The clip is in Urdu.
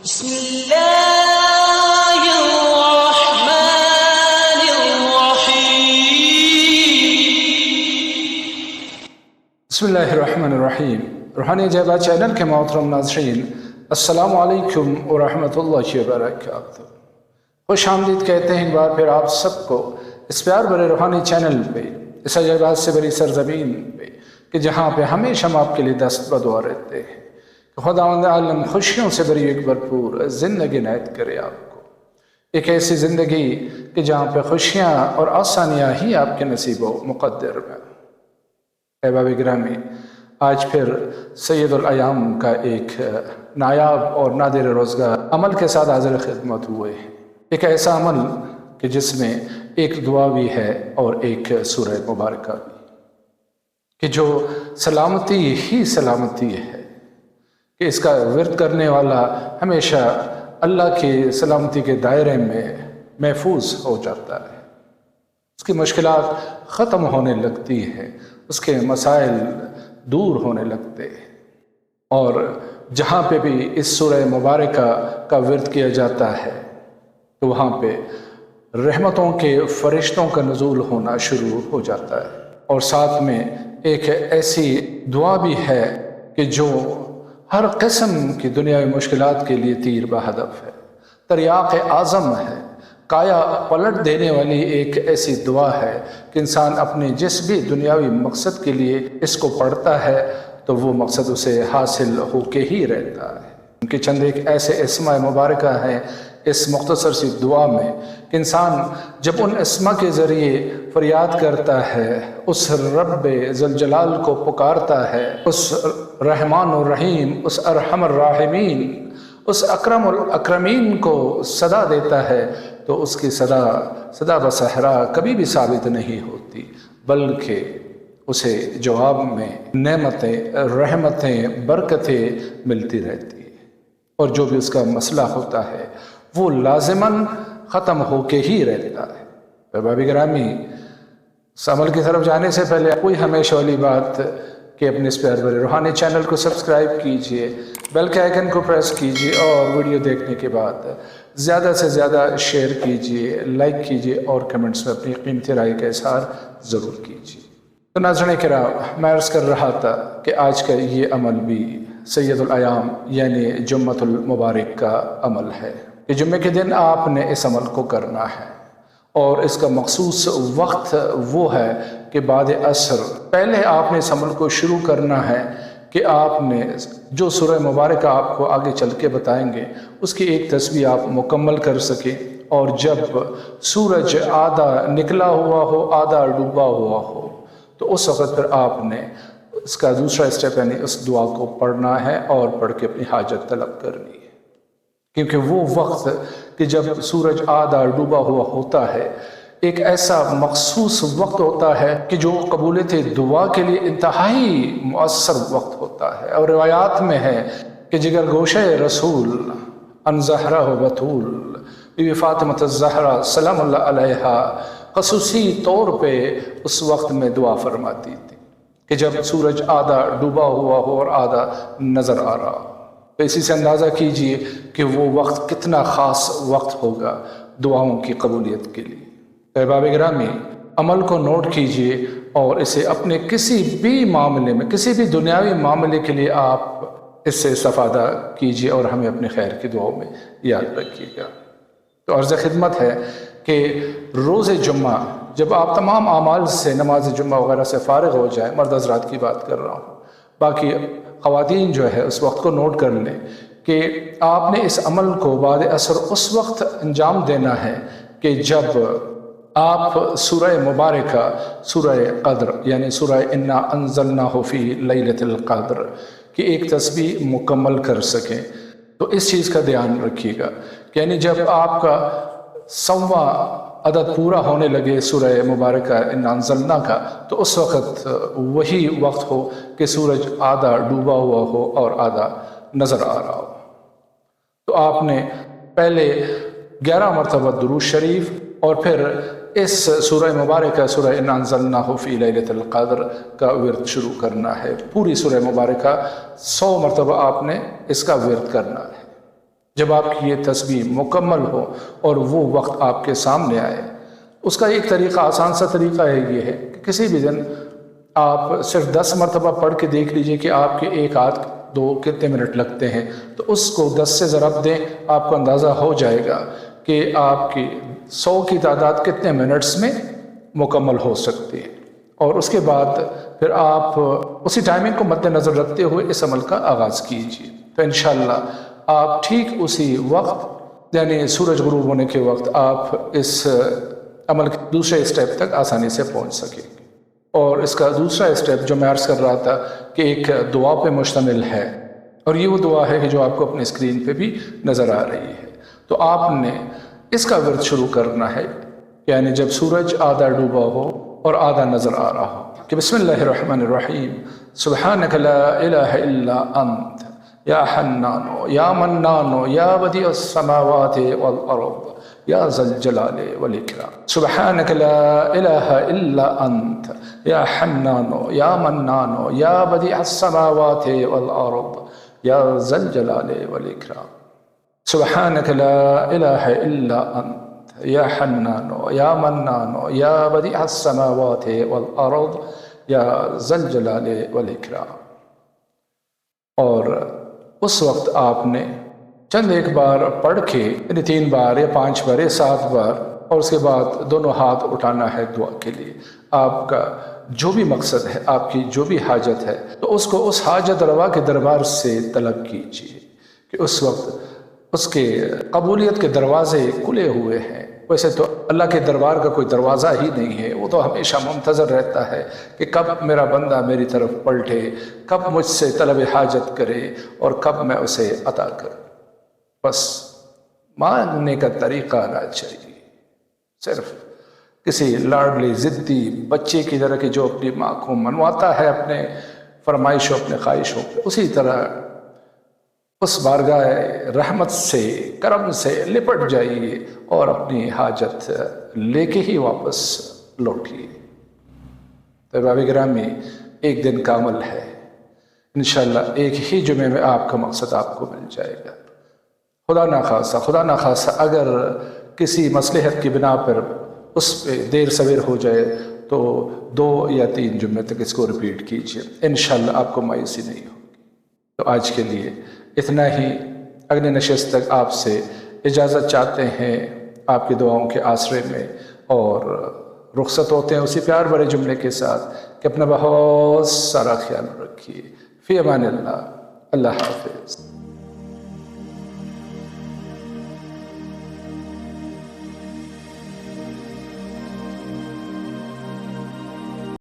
بسم اللہ الرحمن الرحیم۔ بسم اللہ الرحمن الرحیم۔ روحانی عجائبات چینل کے محترم ناظرین، السلام علیکم ورحمۃ اللہ وبرکاتہ۔ خوش آمدید کہتے ہیں ایک بار پھر آپ سب کو اس پیار بھرے روحانی چینل پہ، اس عجائبات سے بری سرزمین پہ کہ جہاں پہ ہمیشہ ہم آپ کے لیے دست بدعا رہتے ہیں کہ خداوند عالم خوشیوں سے بری ایک بھرپور زندگی عنایت کرے آپ کو، ایک ایسی زندگی کہ جہاں پہ خوشیاں اور آسانیاں ہی آپ کے نصیب و مقدر میں۔ احباب گرامی، آج پھر سید الایام کا ایک نایاب اور نادر روزگار عمل کے ساتھ حاضر خدمت ہوئے ہیں۔ ایک ایسا عمل کہ جس میں ایک دعا بھی ہے اور ایک سورہ مبارکہ بھی، کہ جو سلامتی ہی سلامتی ہے کہ اس کا ورد کرنے والا ہمیشہ اللہ کی سلامتی کے دائرے میں محفوظ ہو جاتا ہے، اس کی مشکلات ختم ہونے لگتی ہیں، اس کے مسائل دور ہونے لگتے ہیں، اور جہاں پہ بھی اس سورہ مبارکہ کا ورد کیا جاتا ہے تو وہاں پہ رحمتوں کے فرشتوں کا نزول ہونا شروع ہو جاتا ہے، اور ساتھ میں ایک ایسی دعا بھی ہے کہ جو ہر قسم کی دنیاوی مشکلات کے لیے تیر بہدف ہے، تریاق اعظم ہے، کایا پلٹ دینے والی ایک ایسی دعا ہے کہ انسان اپنے جس بھی دنیاوی مقصد کے لیے اس کو پڑھتا ہے تو وہ مقصد اسے حاصل ہو کے ہی رہتا ہے۔ ان کے چند ایک ایسے اسماء مبارکہ ہیں اس مختصر سی دعا میں کہ انسان جب ان اسماء کے ذریعے فریاد کرتا ہے، اس رب ذوالجلال کو پکارتا ہے، اس رحمان الرحیم، اس ارحم الراحمین، اس اکرم الاکرمین کو صدا دیتا ہے تو اس کی صدا بصحرا کبھی بھی ثابت نہیں ہوتی، بلکہ اسے جواب میں نعمتیں، رحمتیں، برکتیں ملتی رہتی ہیں، اور جو بھی اس کا مسئلہ ہوتا ہے وہ لازماً ختم ہو کے ہی رہتا ہے۔ احباب گرامی، اس عمل کی طرف جانے سے پہلے کوئی ہمیشہ والی بات کہ اپنے اس پیار بھرے روحانی چینل کو سبسکرائب کیجئے، بیل کے آئیکن کو پریس کیجئے، اور ویڈیو دیکھنے کے بعد زیادہ سے زیادہ شیئر کیجئے، لائک کیجئے، اور کمنٹس میں اپنی قیمتی رائے کا اظہار ضرور کیجئے۔ تو ناظرین کرام، میں عرض کر رہا تھا کہ آج کا یہ عمل بھی سید الایام یعنی جمعۃ المبارک کا عمل ہے کہ جمعے کے دن آپ نے اس عمل کو کرنا ہے، اور اس کا مخصوص وقت وہ ہے کہ بعد عصر پہلے آپ نے اس عمل کو شروع کرنا ہے کہ آپ نے جو سورہ مبارکہ آپ کو آگے چل کے بتائیں گے اس کی ایک تسبیح آپ مکمل کر سکیں، اور جب سورج آدھا نکلا ہوا ہو، آدھا ڈوبا ہوا ہو، تو اس وقت پھر آپ نے اس کا دوسرا اسٹیپ یعنی اس دعا کو پڑھنا ہے اور پڑھ کے اپنی حاجت طلب کرنی ہے، کیونکہ وہ وقت کہ جب سورج آدھا ڈوبا ہوا ہوتا ہے ایک ایسا مخصوص وقت ہوتا ہے کہ جو قبولیت دعا کے لیے انتہائی مؤثر وقت ہوتا ہے، اور روایات میں ہے کہ جگر گوشہ رسول ان زہرہ و بطول بی بی فاطمہ الزہرا سلام اللہ علیہا خصوصی طور پہ اس وقت میں دعا فرماتی تھی کہ جب سورج آدھا ڈوبا ہوا ہو اور آدھا نظر آ رہا ہو، تو اسی سے اندازہ کیجئے کہ وہ وقت کتنا خاص وقت ہوگا دعاؤں کی قبولیت کے لیے۔ احباب گرامی، عمل کو نوٹ کیجئے اور اسے اپنے کسی بھی معاملے میں، کسی بھی دنیاوی معاملے کے لیے آپ اس سے استفادہ کیجئے، اور ہمیں اپنے خیر کی دعاؤں میں یاد رکھیے گا۔ تو عرض خدمت ہے کہ روز جمعہ جب آپ تمام اعمال سے، نماز جمعہ وغیرہ سے فارغ ہو جائیں، مرد حضرات کی بات کر رہا ہوں، باقی خواتین جو ہے اس وقت کو نوٹ کر لیں کہ آپ نے اس عمل کو بعد عصر اس وقت انجام دینا ہے کہ جب آپ سورہ مبارکہ، سورہ قدر یعنی سورہ انا انزلناہ فی لیلۃ القدر کی ایک تسبیح مکمل کر سکیں۔ تو اس چیز کا دھیان رکھیے گا کہ یعنی جب آپ کا 100واں عدد پورا ہونے لگے سورہ مبارکہ انا انزلنا کا، تو اس وقت وہی وقت ہو کہ سورج آدھا ڈوبا ہوا ہو اور آدھا نظر آ رہا ہو، تو آپ نے پہلے 11 مرتبہ درود شریف اور پھر اس سورہ مبارکہ سورہ انا انزلناہ فی لیلۃ القدر کا ورد شروع کرنا ہے۔ پوری سورہ مبارکہ 100 مرتبہ آپ نے اس کا ورد کرنا ہے۔ جب آپ کی یہ تسبیح مکمل ہو اور وہ وقت آپ کے سامنے آئے، اس کا ایک طریقہ، آسان سا طریقہ یہ ہے کہ کسی بھی دن آپ صرف 10 مرتبہ پڑھ کے دیکھ لیجئے کہ آپ کے ایک آدھ دو کتنے منٹ لگتے ہیں، تو اس کو 10 سے ضرب دیں، آپ کو اندازہ ہو جائے گا کہ آپ کی 100 کی تعداد کتنے منٹس میں مکمل ہو سکتی ہے، اور اس کے بعد پھر آپ اسی ٹائمنگ کو مد نظر رکھتے ہوئے اس عمل کا آغاز کیجیے، تو انشاءاللہ آپ ٹھیک اسی وقت یعنی سورج غروب ہونے کے وقت آپ اس عمل کے دوسرے اسٹیپ تک آسانی سے پہنچ سکیں گے۔ اور اس کا دوسرا اسٹیپ جو میں عرض کر رہا تھا کہ ایک دعا پہ مشتمل ہے، اور یہ وہ دعا ہے کہ جو آپ کو اپنے اسکرین پہ بھی نظر آ رہی ہے، تو آپ نے اس کا ورد شروع کرنا ہے، یعنی جب سورج آدھا ڈوبا ہو اور آدھا نظر آ رہا ہو کہ بسم اللہ الرحمن الرحیم، سبحانک لا الہ الا انت یا حنانو یا منانو یا بدیع السماوات والارض یا ذا الجلال والاکرام، سبحانک لا الہ الا انت یا حنانو یا منانو یا بدیع السماوات والارض یا ذا الجلال والاکرام، سبحانک لا الہ الا انت یا حنانو یا منانو یا بدیع السماوات والارض یا ذا الجلال والاکرام۔ اور اس وقت آپ نے چند ایک بار پڑھ کے، یعنی 3 بار یا 5 بار یا 7 بار، اور اس کے بعد دونوں ہاتھ اٹھانا ہے دعا کے لیے۔ آپ کا جو بھی مقصد ہے، آپ کی جو بھی حاجت ہے، تو اس کو اس حاجت روا کے دربار سے طلب کیجیے کہ اس وقت اس کے قبولیت کے دروازے کھلے ہوئے ہیں۔ ویسے تو اللہ کے دربار کا کوئی دروازہ ہی نہیں ہے، وہ تو ہمیشہ منتظر رہتا ہے کہ کب میرا بندہ میری طرف پلٹے، کب مجھ سے طلب حاجت کرے اور کب میں اسے عطا کروں۔ بس مانگنے کا طریقہ آنا چاہیے، صرف کسی لاڈلی ضدی بچے کی طرح کہ جو اپنی ماں کو منواتا ہے اپنے فرمائشوں، اپنے خواہشوں پہ، اسی طرح اس بارگاہ رحمت سے، کرم سے لپٹ جائیے اور اپنی حاجت لے کے ہی واپس لوٹیے۔ تو باب گرامی، ایک دن کا عمل ہے، انشاءاللہ ایک ہی جمعے میں آپ کا مقصد آپ کو مل جائے گا۔ خدا نخواستہ اگر کسی مصلحت کی بنا پر اس پہ دیر سویر ہو جائے تو 2 یا 3 جمعے تک اس کو ریپیٹ کیجیے، انشاءاللہ آپ کو مایوسی نہیں ہوگی۔ تو آج کے لیے اتنا ہی، اگلی نشست تک آپ سے اجازت چاہتے ہیں آپ کی دعاؤں کے آسرے میں، اور رخصت ہوتے ہیں اسی پیار بھرے جملے کے ساتھ کہ اپنا بہت سارا خیال رکھیے۔ فی امان اللہ، اللہ حافظ۔